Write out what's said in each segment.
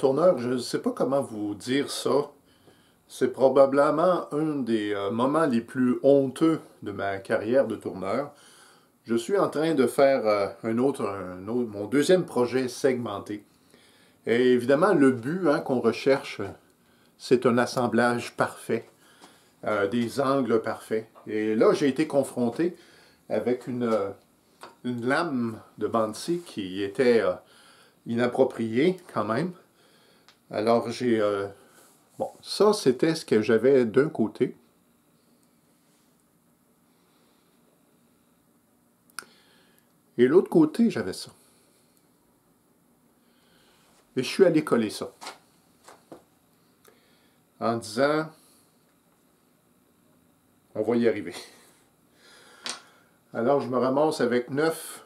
tourneur, je ne sais pas comment vous dire ça. C'est probablement un des moments les plus honteux de ma carrière de tourneur. Je suis en train de faire mon deuxième projet segmenté. Et évidemment, le but qu'on recherche, c'est un assemblage parfait, des angles parfaits. Et là, j'ai été confronté avec une lame de Banksy qui était inappropriée quand même. Alors bon, ça c'était ce que j'avais d'un côté. Et l'autre côté, j'avais ça. Et je suis allé coller ça. En disant, on va y arriver. Alors je me ramasse avec 9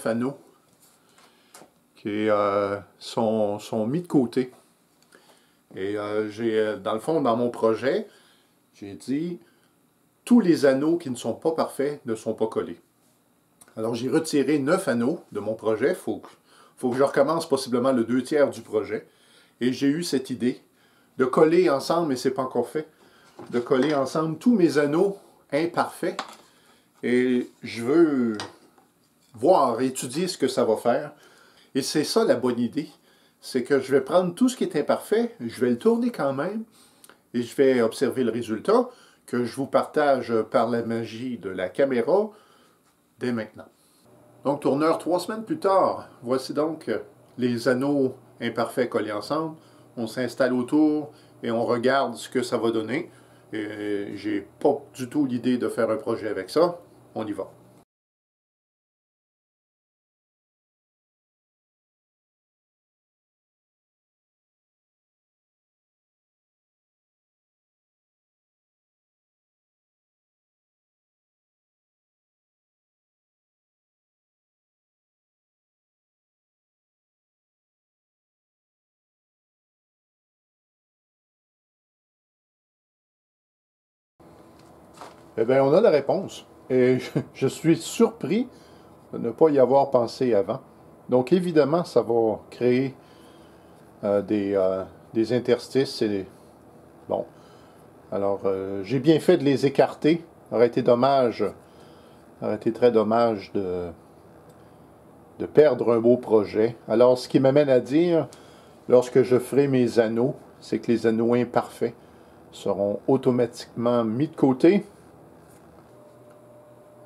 anneaux qui sont mis de côté. Et dans le fond, dans mon projet, j'ai dit, tous les anneaux qui ne sont pas parfaits ne sont pas collés. Alors j'ai retiré 9 anneaux de mon projet. Il faut que je recommence possiblement le 2/3 du projet. Et j'ai eu cette idée de coller ensemble, mais ce n'est pas encore fait, de coller ensemble tous mes anneaux imparfaits. Et je veux voir, étudier ce que ça va faire. Et c'est ça la bonne idée. C'est que je vais prendre tout ce qui est imparfait, je vais le tourner quand même, et je vais observer le résultat que je vous partage par la magie de la caméra dès maintenant. Donc, tourneur, 3 semaines plus tard, voici donc les anneaux imparfaits collés ensemble. On s'installe autour et on regarde ce que ça va donner. Et j'ai pas du tout l'idée de faire un projet avec ça. On y va. Eh bien, on a la réponse. Et je suis surpris de ne pas y avoir pensé avant. Donc, évidemment, ça va créer des interstices. Bon. Alors, j'ai bien fait de les écarter. Ça aurait été très dommage de perdre un beau projet. Alors, ce qui m'amène à dire, lorsque je ferai mes anneaux, c'est que les anneaux imparfaits seront automatiquement mis de côté.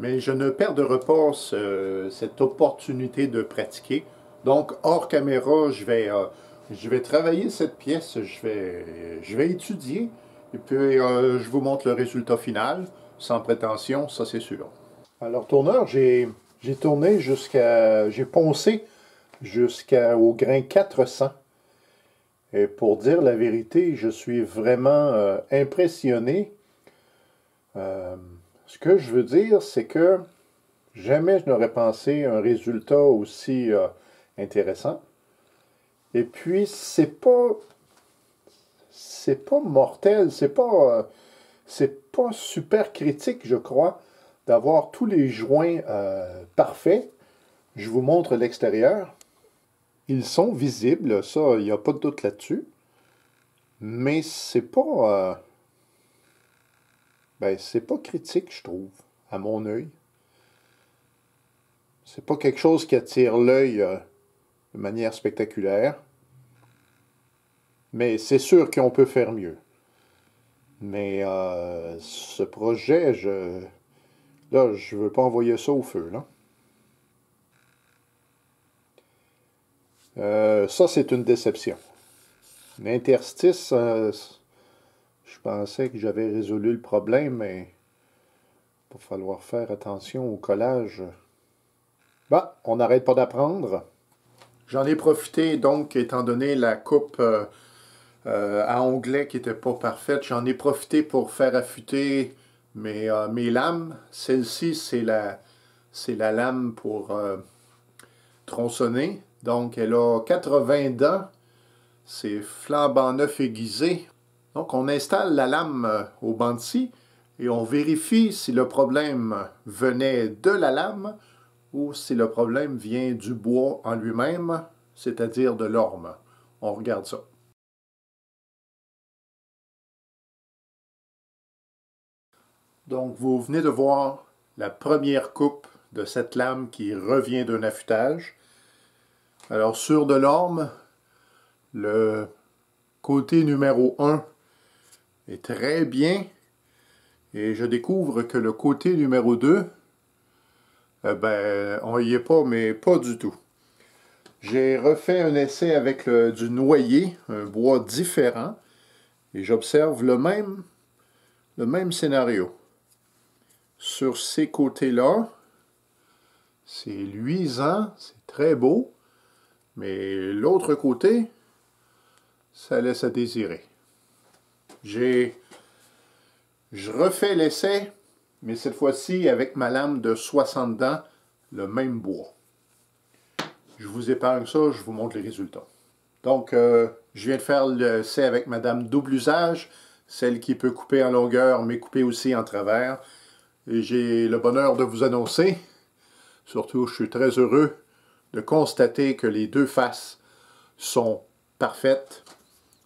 Mais je ne perdrai pas cette opportunité de pratiquer. Donc, hors caméra, je vais travailler cette pièce, je vais étudier, et puis je vous montre le résultat final, sans prétention, ça c'est sûr. Alors, tourneur, j'ai tourné j'ai poncé jusqu'au grain 400. Et pour dire la vérité, je suis vraiment impressionné. Ce que je veux dire, c'est que jamais je n'aurais pensé un résultat aussi intéressant. Et puis, c'est pas mortel, c'est pas super critique, je crois, d'avoir tous les joints parfaits. Je vous montre l'extérieur. Ils sont visibles, ça, il n'y a pas de doute là-dessus. Mais c'est pas critique, je trouve, à mon œil. C'est pas quelque chose qui attire l'œil de manière spectaculaire. Mais c'est sûr qu'on peut faire mieux. Mais ce projet, je veux pas envoyer ça au feu, là. Ça, c'est une déception. L'interstice, je pensais que j'avais résolu le problème, mais il va falloir faire attention au collage. Bah, on n'arrête pas d'apprendre. J'en ai profité, donc, étant donné la coupe à onglet qui n'était pas parfaite, j'en ai profité pour faire affûter mes lames. Celle-ci, c'est la lame pour tronçonner. Donc, elle a 80 dents. C'est flambant neuf aiguisé. Donc, on installe la lame au Banksy et on vérifie si le problème venait de la lame ou si le problème vient du bois en lui-même, c'est-à-dire de l'orme. On regarde ça. Donc, vous venez de voir la première coupe de cette lame qui revient d'un affûtage. Alors, sur de l'orme, le côté numéro 1 est très bien. Et je découvre que le côté numéro 2, on y est pas, mais pas du tout. J'ai refait un essai avec du noyer, un bois différent, et j'observe le même scénario. Sur ces côtés-là, c'est luisant, c'est très beau, mais l'autre côté, ça laisse à désirer. Je refais l'essai, mais cette fois-ci avec ma lame de 60 dents, le même bois. Je vous épargne ça, je vous montre les résultats. Donc, je viens de faire l'essai avec Madame double usage, celle qui peut couper en longueur, mais couper aussi en travers. Et j'ai le bonheur de vous annoncer, surtout je suis très heureux de constater que les deux faces sont parfaites.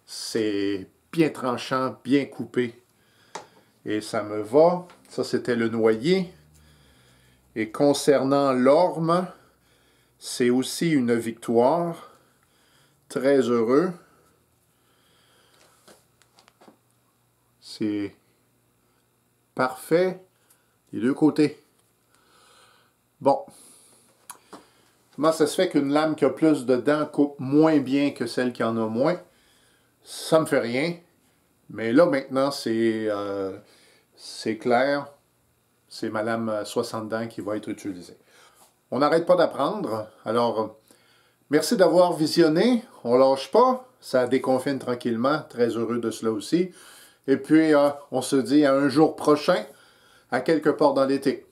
C'est bien tranchant, bien coupé. Et ça me va. Ça, c'était le noyer. Et concernant l'orme, c'est aussi une victoire. Très heureux. C'est parfait des deux côtés. Bon. Comment ça se fait qu'une lame qui a plus de dents coupe moins bien que celle qui en a moins? Ça me fait rien. Mais là, maintenant, c'est clair. C'est ma lame à 60 dents qui va être utilisée. On n'arrête pas d'apprendre. Alors, merci d'avoir visionné. On lâche pas. Ça déconfine tranquillement. Très heureux de cela aussi. Et puis, on se dit à un jour prochain, à quelque part dans l'été.